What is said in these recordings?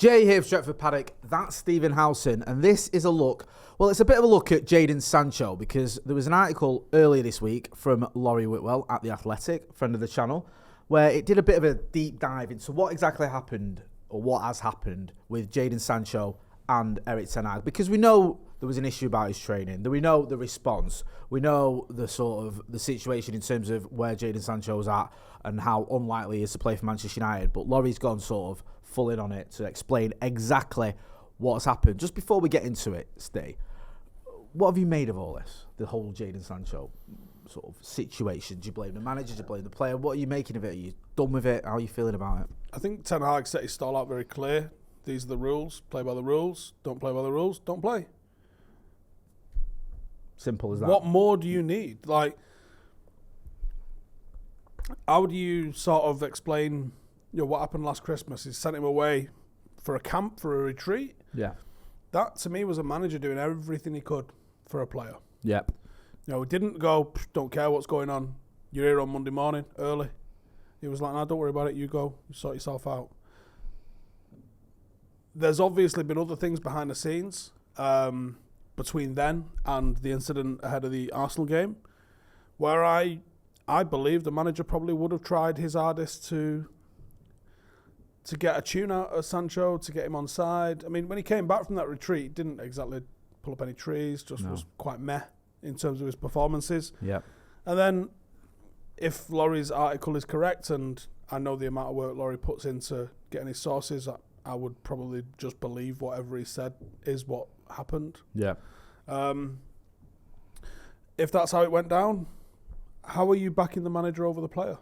Jay here for Stretford Paddock. That's Stephen Howson, and this is a look. Well, it's a bit of a look at Jadon Sancho because there was an article earlier this week from Laurie Whitwell at The Athletic, friend of the channel, where it did a bit of a deep dive into what exactly happened or what has happened with Jadon Sancho and Erik ten Hag, because we know there was an issue about his training. We know the response. We know the sort of the situation in terms of where Jadon Sancho's at and how unlikely he is to play for Manchester United. But Laurie's gone sort of full in on it to explain exactly what's happened. Just before we get into it, Steve, what have you made of all this? The whole Jadon Sancho sort of situation. Do you blame the manager? Do you blame the player? What are you making of it? Are you done with it? How are you feeling about it? I think Ten Hag set his stall out very clear. These are the rules. Play by the rules. Don't play by the rules. Don't play. Simple as that. What more do you need? Like, how do you sort of explain, what happened last Christmas? He sent him away for a camp, for a retreat. Yeah. That, to me, was a manager doing everything he could for a player. Yeah. He didn't go, don't care what's going on. You're here on Monday morning, early. He was like, no, don't worry about it. You go. You sort yourself out. There's obviously been other things behind the scenes between then and the incident ahead of the Arsenal game, where I believe the manager probably would have tried his hardest to get a tune out of Sancho, to get him on side. I mean, when he came back from that retreat, he didn't exactly pull up any trees, just was quite meh in terms of his performances. Yeah. And then, if Laurie's article is correct, and I know the amount of work Laurie puts into getting his sources, I would probably just believe whatever he said is what happened. Yeah. If that's how it went down, how are you backing the manager over the player?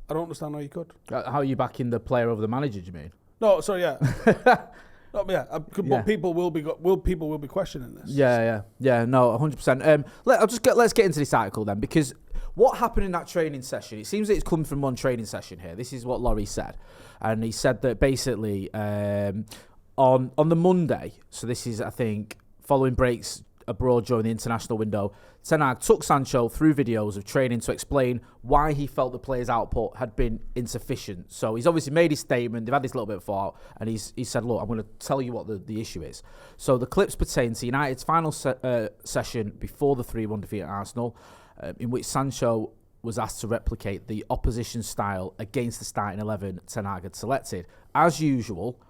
I don't understand how you could. How are you backing the player over the manager, do you mean? No, sorry, yeah. But people will be questioning this. Yeah. No, 100%. Let's get into this article then, because what happened in that training session? It seems that it's come from one training session here. This is what Laurie said, and he said that basically on the Monday. So this is, I think, following breaks abroad during the international window, Ten Hag took Sancho through videos of training to explain why he felt the player's output had been insufficient. So he's obviously made his statement, they've had this little bit of fallout, and he said, look, I'm going to tell you what the issue is. So the clips pertain to United's final session before the 3-1 defeat at Arsenal, in which Sancho was asked to replicate the opposition style against the starting 11 Ten Hag had selected. As usual,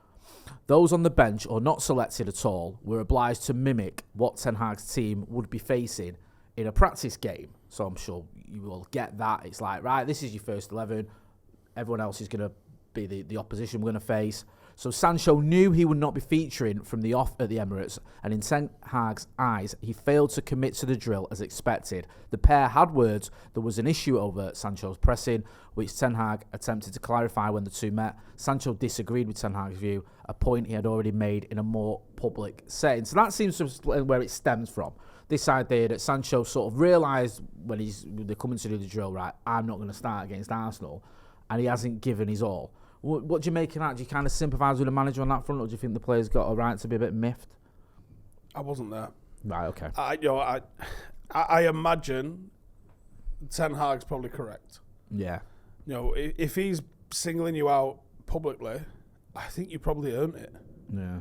those on the bench or not selected at all were obliged to mimic what Ten Hag's team would be facing in a practice game. So I'm sure you will get that. It's like, right, this is your first 11. Everyone else is going to be the opposition we're going to face. So Sancho knew he would not be featuring from the off at the Emirates, and in Ten Hag's eyes, he failed to commit to the drill as expected. The pair had words. There was an issue over Sancho's pressing, which Ten Hag attempted to clarify when the two met. Sancho disagreed with Ten Hag's view, a point he had already made in a more public setting. So that seems to be where it stems from. This idea that Sancho sort of realised when they're coming to do the drill, right, I'm not going to start against Arsenal, and he hasn't given his all. What do you make of that? Do you kind of sympathise with the manager on that front, or do you think the player's got a right to be a bit miffed? I wasn't there. Right, okay. I imagine Ten Hag's probably correct. Yeah. If he's singling you out publicly, I think you probably earned it. Yeah.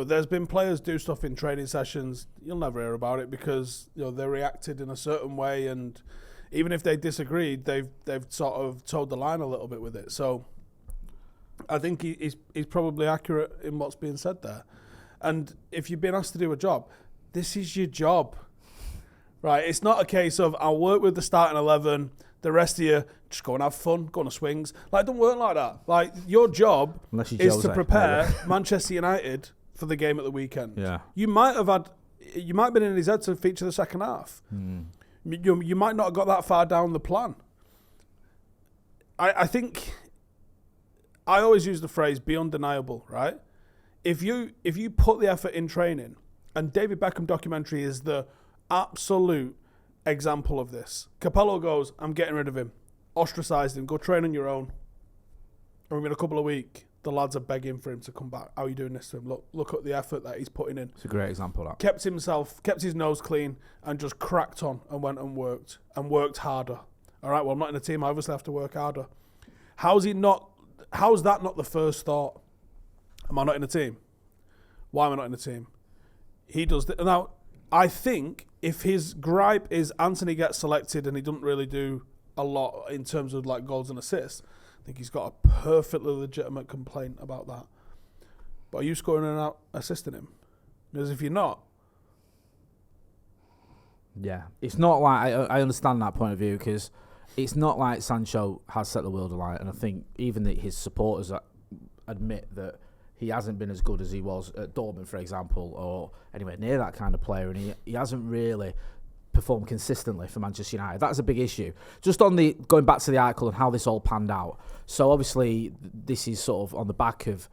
There's been players do stuff in training sessions. You'll never hear about it because they reacted in a certain way, and even if they disagreed, they've sort of towed the line a little bit with it. So I think he's probably accurate in what's being said there. And if you've been asked to do a job, this is your job, right? It's not a case of I'll work with the starting 11. The rest of you just go and have fun, go on the swings. Like, it don't work like that. Like, your job is to prepare Manchester United for the game at the weekend. Yeah. You might have been in his head to feature the second half. You might not have got that far down the plan. I think I always use the phrase "be undeniable," right? If you put the effort in training, and David Beckham documentary is the absolute example of this. Capello goes, "I'm getting rid of him," ostracised him. Go train on your own. And in a couple of weeks, the lads are begging for him to come back. How are you doing this to him? Look at the effort that he's putting in. It's a great example of that. Kept his nose clean and just cracked on and went and worked harder. All right, well, I'm not in a team. I obviously have to work harder. How's he not how's that not the first thought? Am I not in the team? Why am I not in the team? He does now. I think if his gripe is Anthony gets selected and he doesn't really do a lot in terms of like goals and assists, I think he's got a perfectly legitimate complaint about that. But are you scoring and out assisting him? Because if you're not, yeah, it's not like I understand that point of view, because it's not like Sancho has set the world alight, and I think even that his supporters admit that he hasn't been as good as he was at Dortmund, for example, or anywhere near that kind of player, and he hasn't really performed consistently for Manchester United. That's a big issue. Just on the going back to the article and how this all panned out. So obviously this is sort of on the back of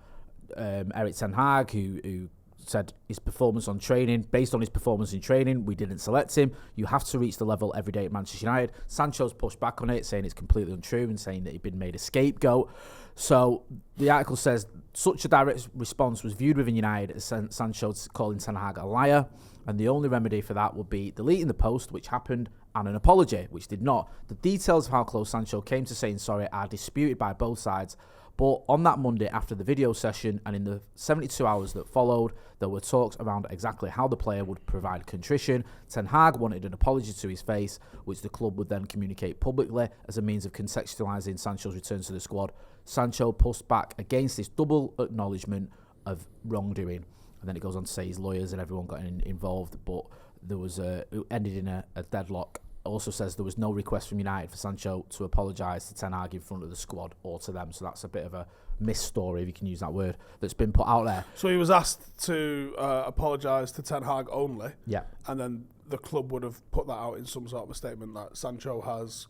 Erik ten Hag, who said his performance on training, based on his performance in training, we didn't select him. You have to reach the level every day at Manchester United. Sancho's pushed back on it, saying it's completely untrue and saying that he'd been made a scapegoat. So the article says such a direct response was viewed within United as Sancho calling Ten Hag a liar, and the only remedy for that would be deleting the post, which happened, and an apology, which did not. The details of how close Sancho came to saying sorry are disputed by both sides. But on that Monday, after the video session and in the 72 hours that followed, there were talks around exactly how the player would provide contrition. Ten Hag wanted an apology to his face, which the club would then communicate publicly as a means of contextualising Sancho's return to the squad. Sancho pushed back against this double acknowledgement of wrongdoing. And then it goes on to say his lawyers and everyone got involved, but there was it ended in a deadlock. Also says there was no request from United for Sancho to apologise to Ten Hag in front of the squad or to them. So that's a bit of a missed story, if you can use that word, that's been put out there. So he was asked to apologise to Ten Hag only. Yeah. And then the club would have put that out in some sort of a statement that Sancho has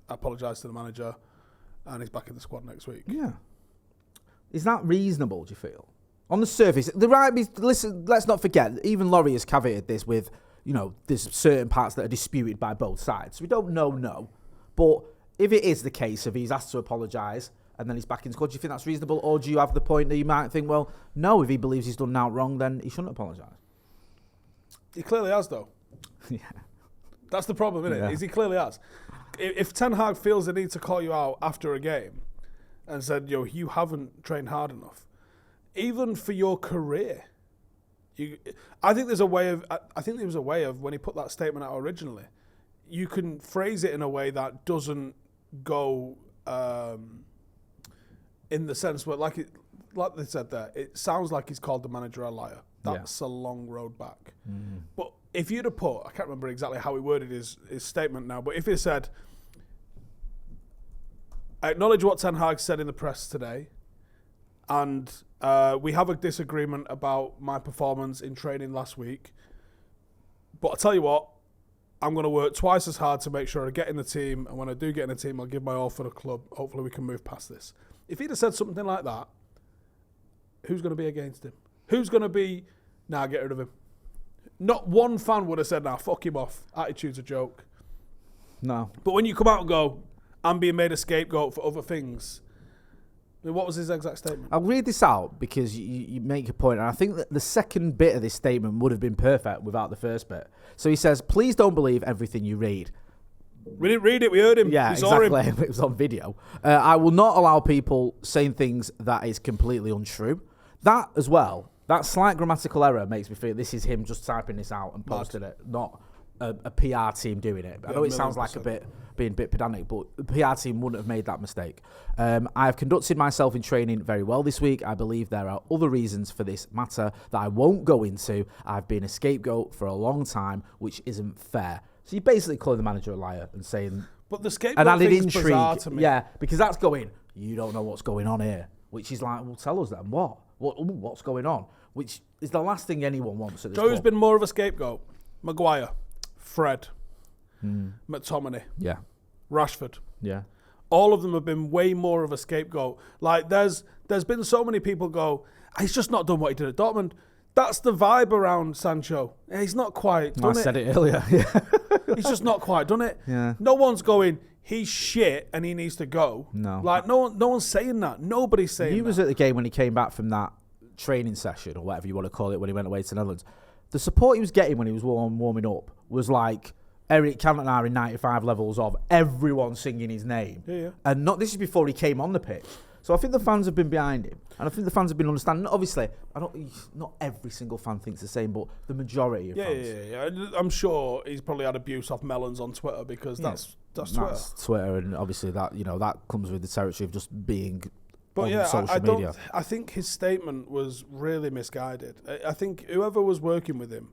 apologised to the manager and he's back in the squad next week. Yeah. Is that reasonable, do you feel? On the surface, listen, let's not forget, even Laurie has caveated this with, you know, there's certain parts that are disputed by both sides. We don't know. But if it is the case of he's asked to apologise and then he's back in squad, do you think that's reasonable? Or do you have the point that you might think, well, no, if he believes he's done out wrong, then he shouldn't apologise? He clearly has, though. Yeah. That's the problem, isn't it? Is he clearly has. If Ten Hag feels the need to call you out after a game and said, you haven't trained hard enough, even for your career, I think there was a way of when he put that statement out originally, you can phrase it in a way that doesn't go in the sense where, like they said there, it sounds like he's called the manager a liar. That's a long road back. Mm. But if you'd have put, I can't remember exactly how he worded his statement now, but if he said, I acknowledge what Ten Hag said in the press today, and we have a disagreement about my performance in training last week. But I'll tell you what, I'm going to work twice as hard to make sure I get in the team. And when I do get in the team, I'll give my all for the club. Hopefully we can move past this. If he'd have said something like that, who's going to be against him? Who's going to be, get rid of him? Not one fan would have said, fuck him off. Attitude's a joke. No. But when you come out and go, I'm being made a scapegoat for other things, I mean, what was his exact statement? I'll read this out because you make a point, and I think that the second bit of this statement would have been perfect without the first bit. So he says, please don't believe everything you read. We didn't read it, we heard him. Yeah, exactly. It was on video. I will not allow people saying things that is completely untrue. That as well, that slight grammatical error makes me feel this is him just typing this out and posting it, not a PR team doing it. I know it sounds like being a bit pedantic, but the PR team wouldn't have made that mistake. I have conducted myself in training very well this week. I believe there are other reasons for this matter that I won't go into. I've been a scapegoat for a long time, which isn't fair. So you're basically calling the manager a liar and saying... But the scapegoat thing is bizarre to me. Yeah, because that's going, you don't know what's going on here. Which is like, well, tell us then. What's going on? Which is the last thing anyone wants at this point. Who's been more of a scapegoat? Maguire, Fred, McTominay, Rashford. Yeah. All of them have been way more of a scapegoat. Like, there's been so many people go, he's just not done what he did at Dortmund. That's the vibe around Sancho. He's not quite done it. I said it earlier. He's just not quite done it. Yeah. No one's going, he's shit and he needs to go. No. Like, no one's saying that. Nobody's saying that. He was at the game when he came back from that training session, or whatever you want to call it, when he went away to the Netherlands. The support he was getting when he was warming up was like Eric Cantona in 95 levels of everyone singing his name. Yeah. And this is before he came on the pitch. So I think the fans have been behind him, and I think the fans have been understanding. Obviously, not every single fan thinks the same, but the majority of fans. Yeah. I'm sure he's probably had abuse off melons on Twitter because that's Twitter. That's Twitter, and obviously that that comes with the territory of just being. But on social media. I think his statement was really misguided. I think whoever was working with him,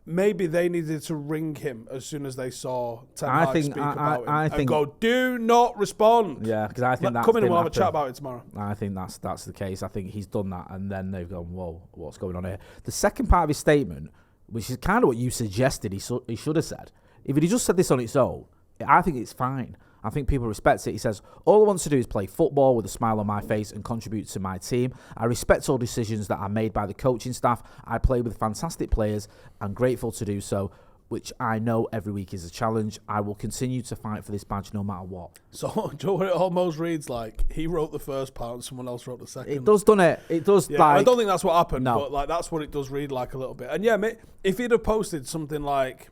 maybe they needed to ring him as soon as they saw Ten Hag speak about him and go, do not respond. Yeah, because I think that's come in and we'll have a chat about it tomorrow. I think that's the case. I think he's done that, and then they've gone, whoa, what's going on here? The second part of his statement, which is kind of what you suggested he should have said, if he just said this on its own, I think it's fine. I think people respect it. He says, all I want to do is play football with a smile on my face and contribute to my team. I respect all decisions that are made by the coaching staff. I play with fantastic players. I'm grateful to do so, which I know every week is a challenge. I will continue to fight for this badge no matter what. So, do you know what it almost reads like? He wrote the first part and someone else wrote the second. It does, doesn't it? It does. Yeah, I don't think that's what happened, but that's what it does read like a little bit. And yeah, if he'd have posted something like,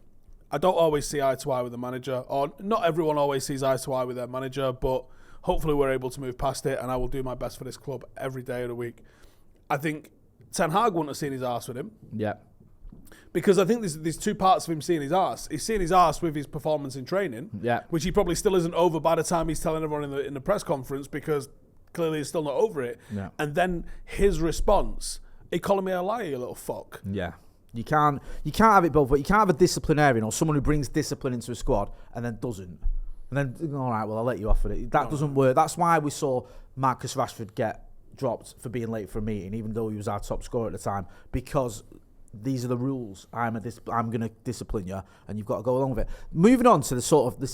I don't always see eye to eye with the manager, or not everyone always sees eye to eye with their manager, but hopefully we're able to move past it, and I will do my best for this club every day of the week. I think Ten Hag wouldn't have seen his arse with him. Yeah. Because I think there's two parts of him seeing his arse. He's seeing his arse with his performance in training, which he probably still isn't over by the time he's telling everyone in the press conference, because clearly he's still not over it. Yeah. And then his response, he calling me a liar, you little fuck. Yeah. You can't have it both, but you can't have a disciplinarian or someone who brings discipline into a squad and then doesn't. And then, all right, well, I'll let you off with it. That doesn't work. That's why we saw Marcus Rashford get dropped for being late for a meeting, even though he was our top scorer at the time, because these are the rules. I'm going to discipline you, and you've got to go along with it. Moving on to this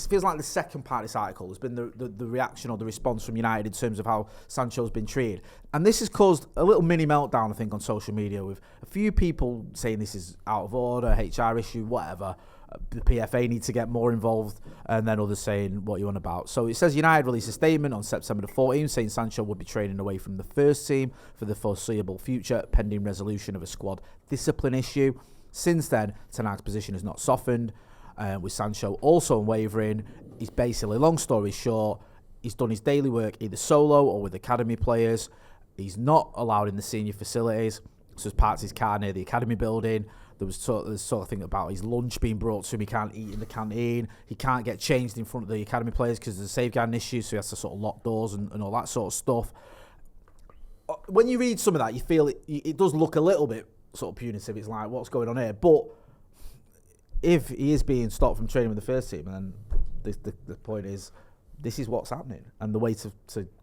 feels like the second part of this article has been the reaction or the response from United in terms of how Sancho's been treated. And this has caused a little mini meltdown, I think, on social media, with a few people saying this is out of order, HR issue, whatever. The PFA need to get more involved, and then others saying what you want about. So it says United released a statement on September the 14th saying Sancho would be training away from the first team for the foreseeable future, pending resolution of a squad discipline issue. Since then, Ten Hag's position has not softened, with Sancho also unwavering. He's basically, long story short, he's done his daily work either solo or with academy players. He's not allowed in the senior facilities, so as part of his car near the academy building. There's sort of thing about his lunch being brought to him. He can't eat in the canteen. He can't get changed in front of the academy players because there's a safeguarding issue, so he has to sort of lock doors and all that sort of stuff. When you read some of that, you feel it does look a little bit sort of punitive. It's like, what's going on here? But if he is being stopped from training with the first team, and then the point is, this is what's happening, and the way to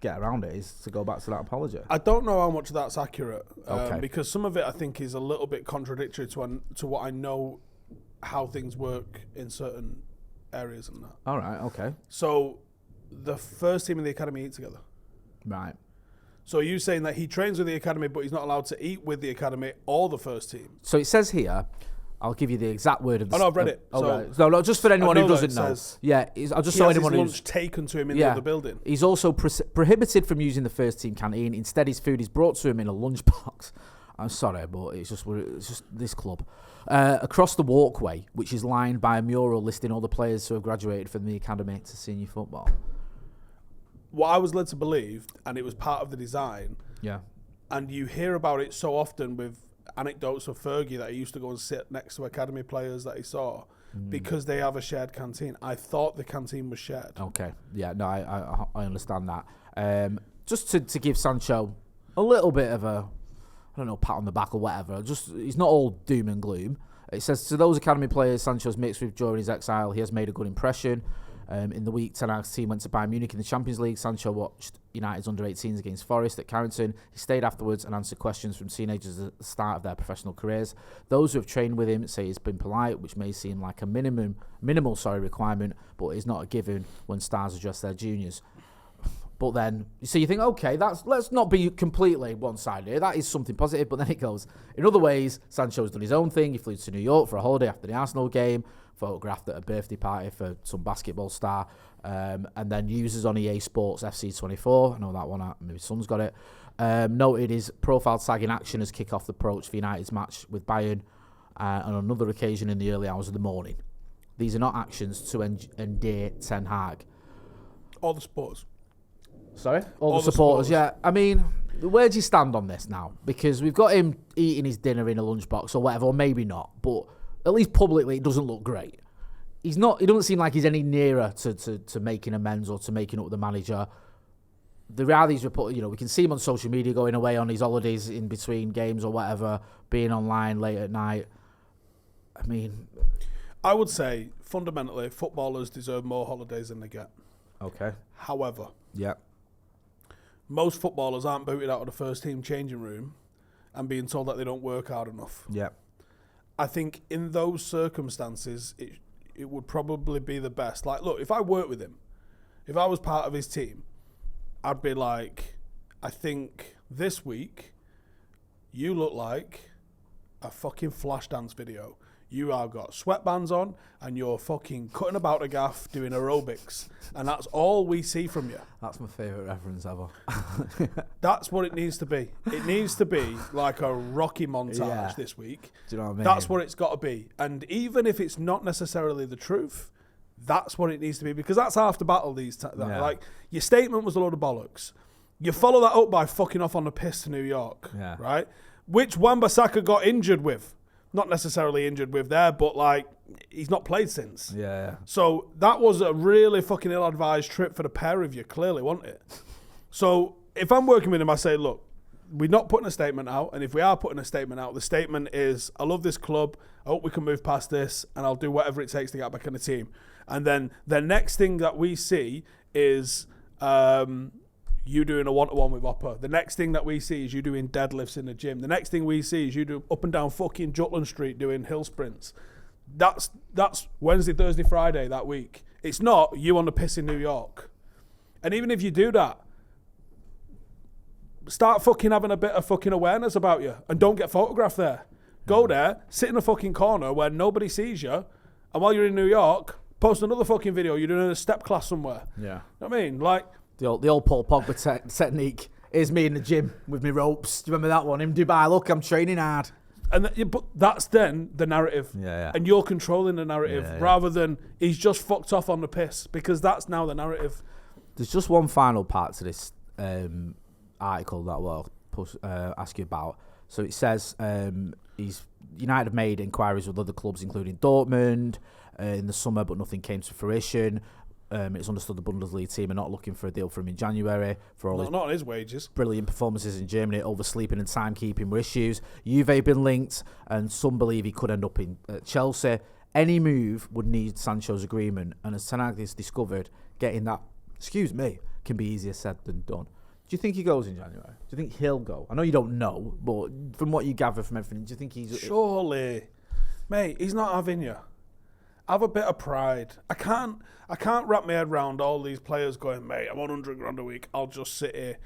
get around it is to go back to that apology. I don't know how much that's accurate, Okay. because some of it I think is a little bit contradictory to what I know how things work in certain areas and that. All right, okay. So the first team and the academy eat together. Right. So are you saying that he trains with the academy, but he's not allowed to eat with the academy or the first team? So it says here, I'll give you the exact word of the... Oh, no, I've read it. So, no, just for anyone who doesn't know. Yeah, I'll just show anyone who's... lunch taken to him in the other building. He's also prohibited from using the first team canteen. Instead, his food is brought to him in a lunchbox. I'm sorry, but it's just this club. Across the walkway, which is lined by a mural listing all the players who have graduated from the academy to senior football. What I was led to believe, and it was part of the design, and you hear about it so often with anecdotes of Fergie that he used to go and sit next to academy players that he saw because they have a shared canteen. I thought the canteen was shared. Okay, yeah, no, I understand that. Just to give Sancho a little bit of a, I don't know, pat on the back or whatever. Just he's not all doom and gloom. It says to those academy players Sancho's mixed with during his exile, he has made a good impression. In the week, Ten Hag's team went to Bayern Munich in the Champions League. Sancho watched United's under-18s against Forest at Carrington. He stayed afterwards and answered questions from teenagers at the start of their professional careers. Those who have trained with him say he's been polite, which may seem like a minimal requirement, but is not a given when stars address their juniors. But then, so you think, okay, let's not be completely one-sided here. That is something positive, but then it goes, in other ways, Sancho's done his own thing. He flew to New York for a holiday after the Arsenal game, photographed at a birthday party for some basketball star, and then uses on EA Sports FC24. I know that one, maybe son's got it. Noted his profile tagging action as kick-off approach for United's match with Bayern, and on another occasion in the early hours of the morning. These are not actions to endear Ten Hag. Or the sports. Sorry? All the supporters, yeah. I mean, where do you stand on this now? Because we've got him eating his dinner in a lunchbox or whatever, or maybe not, but at least publicly it doesn't look great. He doesn't seem like he's any nearer to making amends or to making up with the manager. There are these reports, we can see him on social media going away on his holidays in between games or whatever, being online late at night. I mean, I would say fundamentally footballers deserve more holidays than they get. Okay. However, yeah, most footballers aren't booted out of the first team changing room and being told that they don't work hard enough. Yeah. I think in those circumstances, it would probably be the best. Like, look, if I worked with him, if I was part of his team, I'd be like, I think this week you look like a fucking flash dance video. You have got sweatbands on and you're fucking cutting about a gaff doing aerobics. And that's all we see from you. That's my favourite reference ever. That's what it needs to be. It needs to be like a Rocky montage this week. Do you know what I mean? That's what it's got to be. And even if it's not necessarily the truth, that's what it needs to be. Because that's half the battle these times. Like, your statement was a load of bollocks. You follow that up by fucking off on the piss to New York. Yeah. Right? Which Wan-Bissaka got injured with. Not necessarily injured with there, but like he's not played since. Yeah. So that was a really fucking ill-advised trip for the pair of you, clearly, wasn't it? So if I'm working with him, I say, look, we're not putting a statement out, and if we are putting a statement out, the statement is, I love this club, I hope we can move past this, and I'll do whatever it takes to get back in the team. And then the next thing that we see is you doing a one-to-one with Oppa. The next thing that we see is you doing deadlifts in the gym. The next thing we see is you do up and down fucking Jutland Street doing hill sprints. That's Wednesday, Thursday, Friday that week. It's not you on the piss in New York. And even if you do that, start fucking having a bit of fucking awareness about you and don't get photographed there. Go there, sit in a fucking corner where nobody sees you, and while you're in New York, post another fucking video you're doing a step class somewhere. Yeah. You know what I mean? Like, The old Paul Pogba technique is me in the gym with my ropes. Do you remember that one? In Dubai, look, I'm training hard. But that's then the narrative. Yeah. And you're controlling the narrative rather than he's just fucked off on the piss, because that's now the narrative. There's just one final part to this article that I'll ask you about. So it says United have made inquiries with other clubs, including Dortmund, in the summer, but nothing came to fruition. It's understood the Bundesliga team are not looking for a deal for him in January for all Not on his wages. Brilliant performances in Germany. Oversleeping and timekeeping were issues. Juve been linked, and some believe he could end up in Chelsea. Any move would need Sancho's agreement, and as Ten Hag has discovered, getting that, can be easier said than done. Do you think he goes in January? Do you think he'll go? I know you don't know, but from what you gather from everything, do you think he's... Surely. Mate, he's not having you. Have a bit of pride. I can't wrap my head around all these players going, mate, I'm on 100 grand a week, I'll just sit here.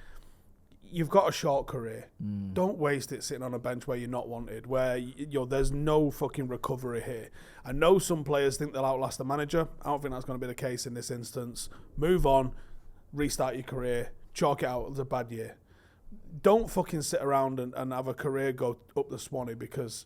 You've got a short career. Don't waste it sitting on a bench where you're not wanted, where there's no fucking recovery here. I know some players think they'll outlast the manager. I don't think that's going to be the case in this instance. Move on, restart your career, chalk it out as a bad year. Don't fucking sit around and have a career go up the Swanee because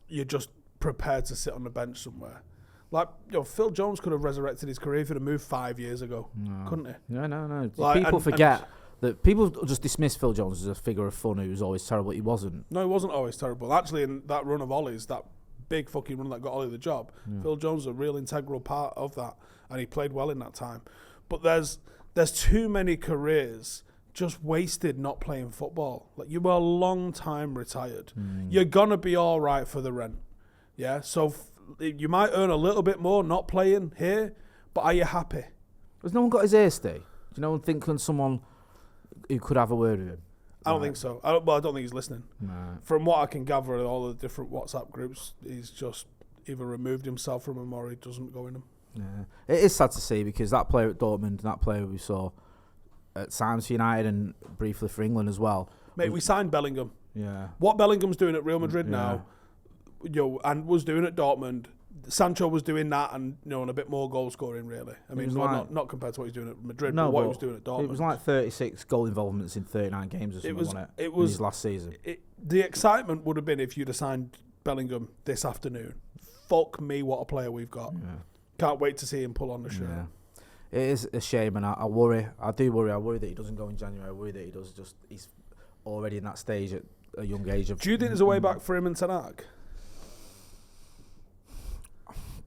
you're just prepared to sit on the bench somewhere. Like, Phil Jones could have resurrected his career if he'd have moved 5 years ago, couldn't he? No. Like, people forget that people just dismiss Phil Jones as a figure of fun who was always terrible. He wasn't. No, he wasn't always terrible. Actually, in that run of Ollie's, that big fucking run that got Ollie the job, Phil Jones was a real integral part of that, and he played well in that time. But there's too many careers just wasted not playing football. Like, you were a long time retired. You're going to be all right for the rent. Yeah, so... you might earn a little bit more not playing here, but are you happy? Has no one got his ear stay? Do no one think someone who could have a word with him? I don't think so. I don't think he's listening. Right. From what I can gather in all the different WhatsApp groups, he's just either removed himself from them or he doesn't go in them. Yeah. It is sad to see, because that player at Dortmund and that player we saw at times for United and briefly for England as well. Mate, we signed Bellingham. Yeah. What Bellingham's doing at Real Madrid now, and was doing at Dortmund, Sancho was doing that, and and a bit more goal scoring really. I mean, not compared to what he's doing at Madrid, but what he was doing at Dortmund. It was like 36 goal involvements in 39 games or something, wasn't it? It was in his last season. The excitement would have been if you'd have signed Bellingham this afternoon. Fuck me, what a player we've got! Yeah. Can't wait to see him pull on the shirt. It is a shame, and I worry. I do worry. I worry that he doesn't go in January. I worry that he does just. He's already in that stage at a young age. Do you think there's a way back for him and Ten Hag?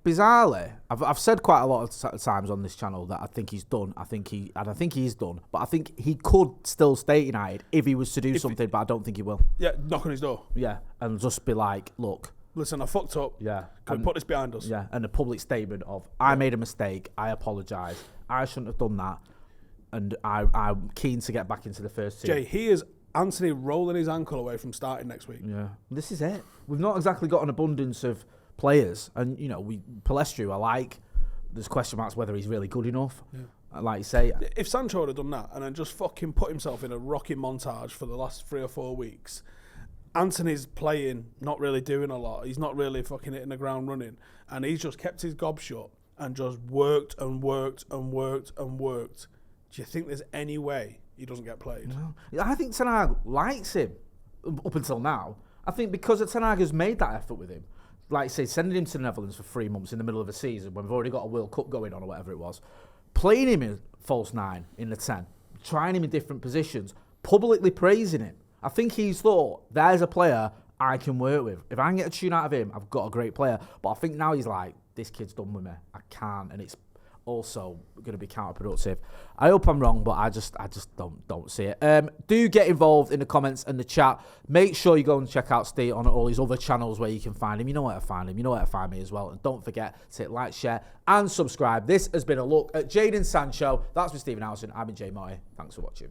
Bizarrely, I've said quite a lot of times on this channel that I think he's done. I think he is done. But I think he could still stay at United if he was to do something. But I don't think he will. Yeah, knock on his door. Yeah, and just be like, look. Listen, I fucked up. Yeah. Can we put this behind us? Yeah, and a public statement of, I made a mistake, I apologise, I shouldn't have done that, and I'm keen to get back into the first team. Jay, he is Anthony rolling his ankle away from starting next week. Yeah, this is it. We've not exactly got an abundance of players, and, Palestru, I like. There's question marks whether he's really good enough. Yeah. Like you say. If Sancho had done that and then just fucking put himself in a rocking montage for the last 3 or 4 weeks... Anthony's playing, not really doing a lot. He's not really fucking hitting the ground running. And he's just kept his gob shut and just worked and worked and worked and worked. Do you think there's any way he doesn't get played? No. I think Ten Hag likes him up until now. I think because Ten Hag has made that effort with him, like say, sending him to the Netherlands for 3 months in the middle of a season when we've already got a World Cup going on or whatever it was, playing him in false 9 in the 10, trying him in different positions, publicly praising him. I think he's thought, there's a player I can work with. If I can get a tune out of him, I've got a great player. But I think now he's like, this kid's done with me. I can't. And it's also going to be counterproductive. I hope I'm wrong, but I just don't see it. Do get involved in the comments and the chat. Make sure you go and check out Steve on all his other channels where you can find him. You know where to find him. You know where to find me as well. And don't forget to hit like, share, and subscribe. This has been a look at Jadon Sancho. That's with Stephen Howson. I've been Jay Motty. Thanks for watching.